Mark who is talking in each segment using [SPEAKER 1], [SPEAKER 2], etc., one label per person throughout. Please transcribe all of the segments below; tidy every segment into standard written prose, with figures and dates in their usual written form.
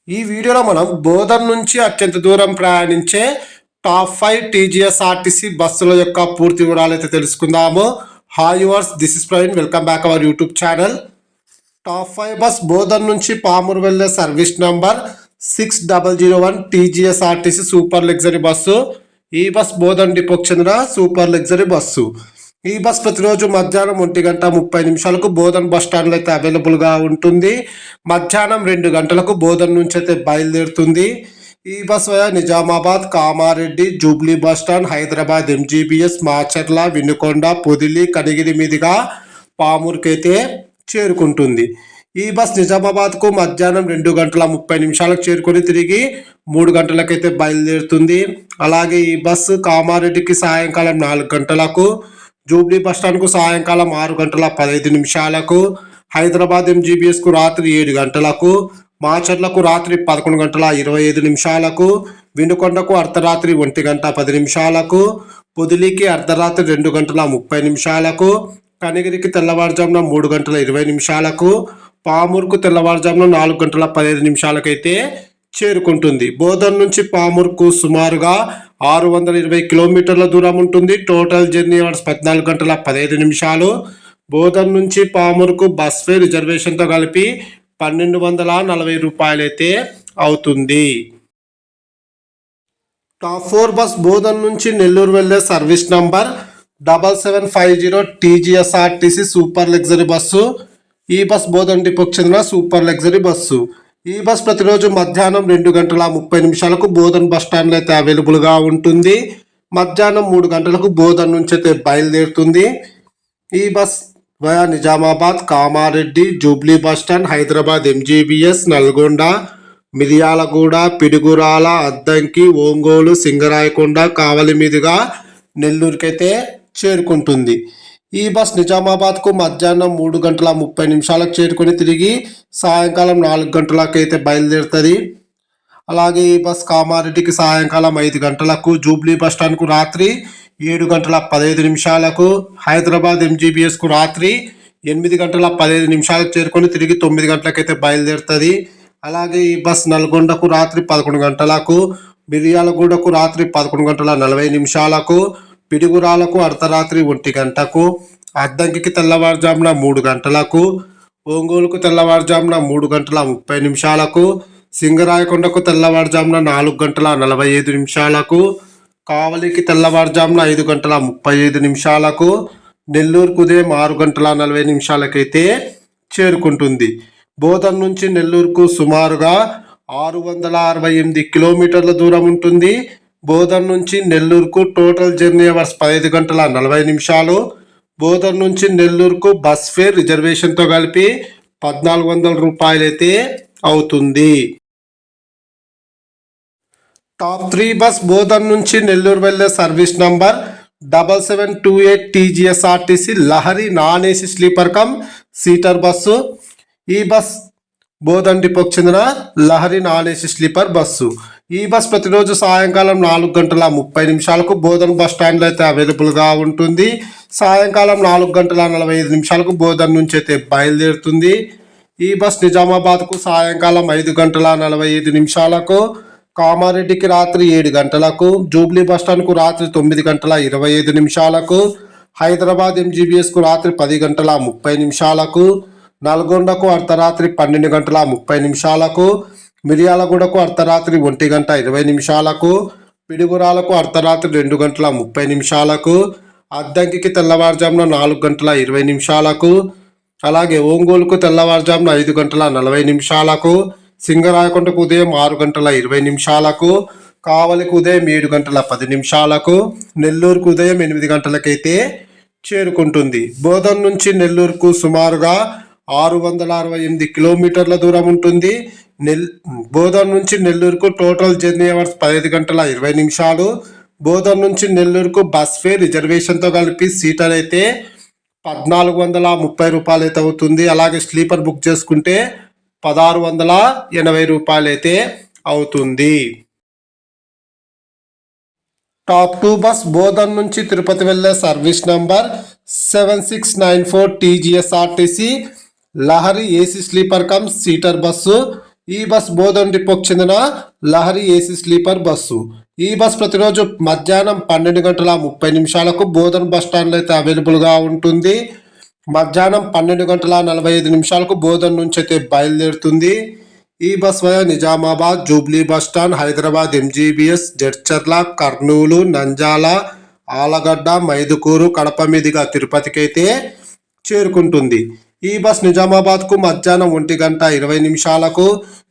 [SPEAKER 1] ఈ వీడియోలో మనం బోధన్ నుంచి అత్యంత దూరం ప్రయాణించే టాప్ 5 టీజీఎస్ఆర్టీసీ బస్సుల యొక్క పూర్తి వివరాలు అయితే తెలుసుకుందాము. Hi yours, this is Praveen, welcome back our YouTube channel. Top 5 bus Bodhan నుంచి పామూరు వెళ్ళే service number 6001 TGSRTC super luxury bus. ఈ బస్ బోధన్ డిపోకి చెందిన సూపర్ లగ్జరీ బస్సు. ఈ బస్ ప్రతిరోజు మధ్యాహ్నం 1:30 బోధన్ బస్ స్టాండ్లో అయితే అవైలబుల్గా ఉంటుంది. మధ్యాహ్నం 2 గంటలకు బోధన్ నుంచి అయితే బయలుదేరుతుంది. ఈ bus via Nizamabad, Kamareddy, Jubilee bus stand, Hyderabad MGBS, Macherla, Vinukonda, Podili, Kanigiri మీదుగా పామూరుకి అయితే చేరుకుంటుంది. ఈ బస్ నిజామాబాద్కు మధ్యాహ్నం 2:30 చేరుకొని తిరిగి 3 గంటలకైతే బయలుదేరుతుంది. అలాగే ఈ బస్సు కామారెడ్డికి సాయంకాలం 4 గంటలకు, జూబ్లీ బస్టాండ్కు సాయంకాలం 6:15, హైదరాబాద్ ఎంజీబీఎస్కు రాత్రి 7 గంటలకు, మాచర్లకు రాత్రి 11:25, వినుకొండకు అర్ధరాత్రి 1:10, పొదిలికి అర్ధరాత్రి 2:30, కనిగిరికి తెల్లవారుజామున 3:20, పామూరుకు తెల్లవారుజామున 4:15 అయితే చేరుకుంటుంది. బోధన్ నుంచి పామూరుకు సుమారుగా 620 కిలోమీటర్ల దూరం ఉంటుంది. Total journey hours 14:15. బోధన్ నుంచి పామూరుకు బస్ ఫేర్ రిజర్వేషన్తో కలిపి 1240 రూపాయలు అయితే అవుతుంది. టాప్ 4 బస్ బోధన్ నుంచి నెల్లూరు వెళ్ళే service number 7750 TGSRTC super luxury bus. ఈ బస్ బోధన్ డిపోకి చెందిన సూపర్ లగ్జరీ బస్సు. ఈ బస్ ప్రతిరోజు మధ్యాహ్నం 2:30 బోధన్ బస్ స్టాండ్లో అయితే అవైలబుల్గా ఉంటుంది. మధ్యాహ్నం 3 గంటలకు బోధన్ నుంచి అయితే బయలుదేరుతుంది. ఈ bus via Nizamabad, Kamareddy, Jubilee bus stand, Hyderabad MGBS, Nalgonda, Miryalaguda, Piduguralla, Addanki, Ongole, Singarayakonda, Kavali మీదుగా నెల్లూరుకైతే చేరుకుంటుంది. ఈ బస్ నిజామాబాద్కు మధ్యాహ్నం 3:30 చేరుకొని తిరిగి సాయంకాలం 4 గంటలకు అయితే బయలుదేరుతుంది. అలాగే ఈ బస్ కామారెడ్డికి సాయంకాలం 5 గంటలకు, జూబ్లీ బస్ స్టాండ్కు రాత్రి 7:15, హైదరాబాద్ ఎంజీబీఎస్కు రాత్రి 8:15 చేరుకొని తిరిగి 9 గంటలకైతే బయలుదేరుతుంది. అలాగే ఈ బస్ నల్గొండకు రాత్రి 11 గంటలకు, మిర్యాలగూడకు రాత్రి 11:40, పిడుగురాలకు అర్ధరాత్రి 1 గంటకు, అద్దంకి తెల్లవారుజామున 3 గంటలకు, ఒంగోలుకు తెల్లవారుజామున 3:30, సింగరాయకొండకు తెల్లవారుజామున 4:45, కావలికి తెల్లవారుజామున 5:35, నెల్లూరుకు ఉదయం 6:40 అయితే చేరుకుంటుంది. బోధన్ నుంచి నెల్లూరుకు సుమారుగా 668 కిలోమీటర్ల దూరం ఉంటుంది. బోధన్ నుంచి నెల్లూరుకు టోటల్ జర్నీ అవర్స్ 15:40. బోధన్ నుంచి నెల్లూరుకు బస్ ఫేర్ రిజర్వేషన్తో కలిపి 1400 రూపాయలు అయితే అవుతుంది. టాప్ 3 బస్ బోధన్ నుంచి నెల్లూరు వెళ్ళే service number 7728 TGSRTC Lahari non AC sleeper come seater bus. ఈ బస్ బోధన్ డిపోకి చెందిన Lahari non AC sleeper bus. ఈ బస్ ప్రతిరోజు సాయంకాలం 4:30 బోధన్ బస్ స్టాండ్లో అయితే అవైలబుల్గా ఉంటుంది. సాయంకాలం 4:45 బోధన్ నుంచి అయితే బయలుదేరుతుంది. ఈ బస్ నిజామాబాద్కు సాయంకాలం 5:45, కామారెడ్డికి రాత్రి 7 గంటలకు, జూబ్లీ బస్ స్టాండ్కు రాత్రి 9:25, హైదరాబాద్ ఎంజీబీఎస్కు రాత్రి 10:30, నల్గొండకు అర్ధరాత్రి 12:30, మిర్యాలగూడకు అర్ధరాత్రి 1:20, పిడుగురాలకు అర్ధరాత్రి 2:30, అద్దంకి తెల్లవారుజామున 4:20, అలాగే ఒంగోలుకు తెల్లవారుజామున 5:40, సింగరాయకొండకు ఉదయం 6:20, కావలికి ఉదయం 7:10, నెల్లూరుకు ఉదయం 8 గంటలకైతే చేరుకుంటుంది. బోధన్ నుంచి నెల్లూరుకు సుమారుగా 668 కిలోమీటర్ల దూరం ఉంటుంది. బోధన్ నుంచి నెల్లూరుకు టోటల్ జర్నీ అవర్స్ 15:20. బోధన్ నుంచి నెల్లూరుకు బస్ ఫేర్ రిజర్వేషన్తో కలిపి సీటర్ అయితే 1430 రూపాయలు అయితే అవుతుంది. అలాగే స్లీపర్ బుక్ చేసుకుంటే 1680 రూపాయలు అయితే అవుతుంది. టాప్ 2 బస్ బోధన్ నుంచి తిరుపతి వెళ్ళే service number 7694 TGSRTC Lahari AC sleeper come seater bus. ఈ బస్ బోధన్ డిపోకి చెందిన లహరి ఏసీ స్లీపర్ బస్సు. ఈ బస్ ప్రతిరోజు మధ్యాహ్నం 12:30 బోధన్ బస్ స్టాండ్లో అయితే అవైలబుల్గా ఉంటుంది. మధ్యాహ్నం 12:45 బోధన్ నుంచి అయితే బయలుదేరుతుంది. ఈ bus via Nizamabad, Jubilee bus stand, Hyderabad MGBS, Jadcherla, Kurnool, Nandyal, Allagadda, Mydukur, Kadapa మీదుగా తిరుపతికి అయితే చేరుకుంటుంది. ఈ బస్ నిజామాబాద్కు మధ్యాహ్నం 1:20,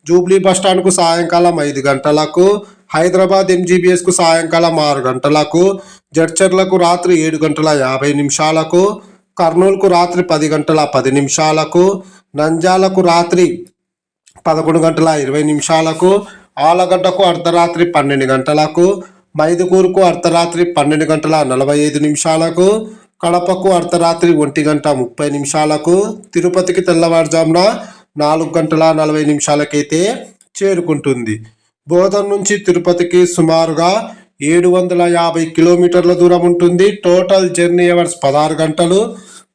[SPEAKER 1] జూబ్లీ బస్ స్టాండ్కు సాయంకాలం 5 గంటలకు, హైదరాబాద్ ఎంజీబీఎస్కు సాయంకాలం 6 గంటలకు, జడ్చర్లకు రాత్రి 7:50, కర్నూలుకు రాత్రి 10:10, నంజాలకు రాత్రి 11:20, ఆలగడ్డకు అర్ధరాత్రి 12 గంటలకు, మైదుకూరుకు అర్ధరాత్రి 12:45, కడపకు అర్ధరాత్రి 1:30, తిరుపతికి తెల్లవారుజామున 4:40 అయితే చేరుకుంటుంది. బోధన్ నుంచి తిరుపతికి సుమారుగా 750 కిలోమీటర్ల దూరం ఉంటుంది. టోటల్ జర్నీ అవర్స్ 16 గంటలు.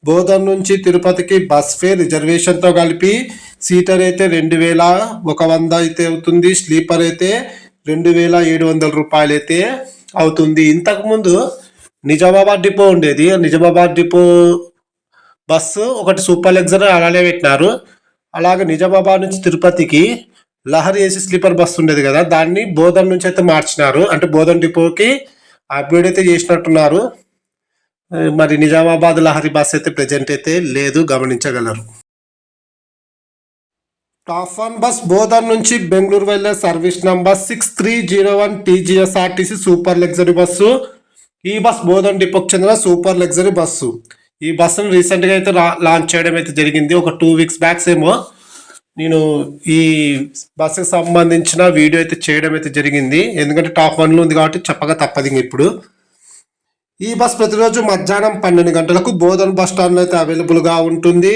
[SPEAKER 1] బోధన్ నుంచి తిరుపతికి బస్ ఫేర్ రిజర్వేషన్తో కలిపి సీటర్ అయితే 2,100 అయితే అవుతుంది. స్లీపర్ అయితే 2,700 రూపాయలు అయితే అవుతుంది. ఇంతకుముందు నిజామాబాద్ డిపో ఉండేది. నిజామాబాద్ డిపో బస్సు ఒకటి సూపర్ లగ్జరీ అలానే పెట్టినారు. అలాగే నిజామాబాద్ నుంచి తిరుపతికి లహరి ఏసీ స్లీపర్ బస్సు ఉండేది కదా, దాన్ని బోధన్ నుంచి అయితే మార్చినారు. అంటే బోధన్ డిపోకి అప్గ్రేడ్ అయితే చేసినట్టున్నారు. మరి నిజామాబాద్ లహరి బస్ అయితే ప్రెజెంట్ అయితే లేదు, గమనించగలరు. టాప్ 1 బస్ బోధన్ నుంచి బెంగళూరు వెళ్ళే service number 6301 TGSRTC super luxury bus. ఈ బస్ బోధన్ డిపోకి చెందిన సూపర్ లగ్జరీ బస్సు. ఈ బస్సును రీసెంట్గా అయితే లాంచ్ చేయడం అయితే జరిగింది. ఒక 2 వీక్స్ బ్యాక్స్ ఏమో నేను ఈ బస్సుకి సంబంధించిన వీడియో అయితే చేయడం అయితే జరిగింది. ఎందుకంటే టాప్ 1లో ఉంది కాబట్టి చెప్పగా తప్పదు ఇప్పుడు. ఈ బస్ ప్రతిరోజు మధ్యాహ్నం 12 గంటలకు బోధన్ బస్ స్టాండ్లో అయితే అవైలబుల్గా ఉంటుంది.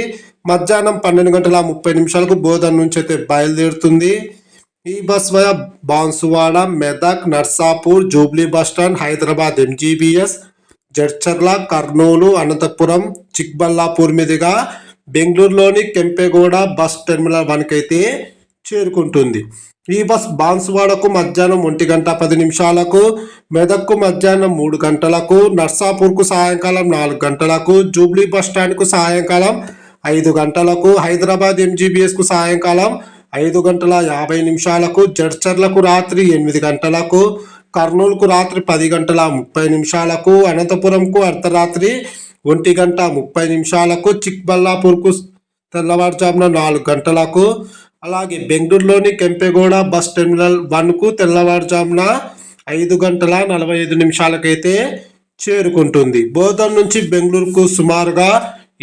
[SPEAKER 1] మధ్యాహ్నం 12:30 బోధన్ నుంచి అయితే బయలుదేరుతుంది. ఈ bus via Banswada, Medak, Narsapur, Jubilee bus stand, Hyderabad MGBS, Jadcherla, Kurnool, Anantapur, Chikballapur మీదుగా బెంగళూరులోని కెంపెగౌడ బస్ టెర్మినల్ 1కి అయితే చేరుకుంటుంది. ఈ బస్ బాన్సువాడకు మధ్యాహ్నం 1:10, మెదక్కు మధ్యాహ్నం 3 గంటలకు, నర్సాపూర్కు సాయంకాలం 4 గంటలకు, జూబ్లీ బస్ స్టాండ్కు సాయంకాలం 5 గంటలకు, హైదరాబాద్ ఎంజీబీఎస్కు సాయంకాలం 5:50, జడ్చర్లకు రాత్రి 8 గంటలకు, కర్నూలుకు రాత్రి 10:30, అనంతపురంకు అర్ధరాత్రి 1:30, చిక్బల్లాపూర్కు తెల్లవారుజామున 4 గంటలకు, అలాగే బెంగళూరులోని కెంపెగౌడ బస్ టెర్మినల్ 1కు తెల్లవారుజామున 5:45 అయితే చేరుకుంటుంది. బోధన్ నుంచి బెంగళూరుకు సుమారుగా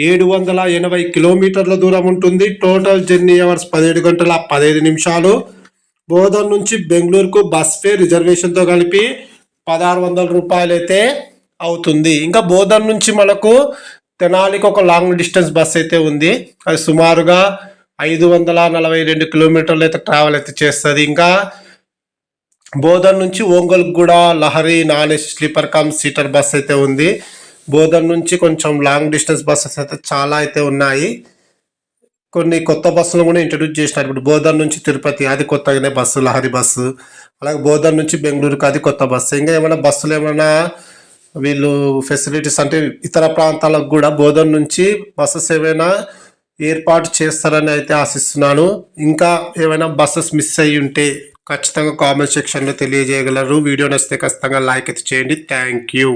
[SPEAKER 1] 780 కిలోమీటర్ల దూరం ఉంటుంది. Total journey hours 17:15. బోధన్ నుంచి బెంగళూరుకు బస్ ఫేర్ రిజర్వేషన్తో కలిపి 1,600 రూపాయలు అయితే అవుతుంది. ఇంకా బోధన్ నుంచి మనకు తెనాలికి ఒక లాంగ్ డిస్టెన్స్ బస్ అయితే ఉంది. అది సుమారుగా 542 కిలోమీటర్లు అయితే ట్రావెల్ అయితే చేస్తుంది. ఇంకా బోధన్ నుంచి ఒంగోలుకు కూడా Lahari non AC sleeper come seater bus అయితే ఉంది. బోధన్ నుంచి కొంచెం లాంగ్ డిస్టెన్స్ బస్సెస్ అయితే చాలా అయితే ఉన్నాయి. కొన్ని కొత్త బస్సులు కూడా ఇంట్రడ్యూస్ చేసినారు. ఇప్పుడు బోధన్ నుంచి తిరుపతి అది కొత్తగానే బస్సు, లహరి బస్సు. అలాగే బోధన్ నుంచి బెంగళూరుకి అది కొత్త బస్సు. ఇంకా ఏమైనా బస్సులు ఏమైనా వీళ్ళు ఫెసిలిటీస్ అంటే ఇతర ప్రాంతాలకు కూడా బోధన్ నుంచి బస్సెస్ ఏమైనా ఏర్పాటు చేస్తారని అయితే ఆశిస్తున్నాను. ఇంకా ఏమైనా బస్సెస్ మిస్ అయ్యి ఉంటే ఖచ్చితంగా కామెంట్ సెక్షన్లో తెలియజేయగలరు. వీడియో నచ్చితే ఖచ్చితంగా లైక్ అయితే చేయండి. Thank you.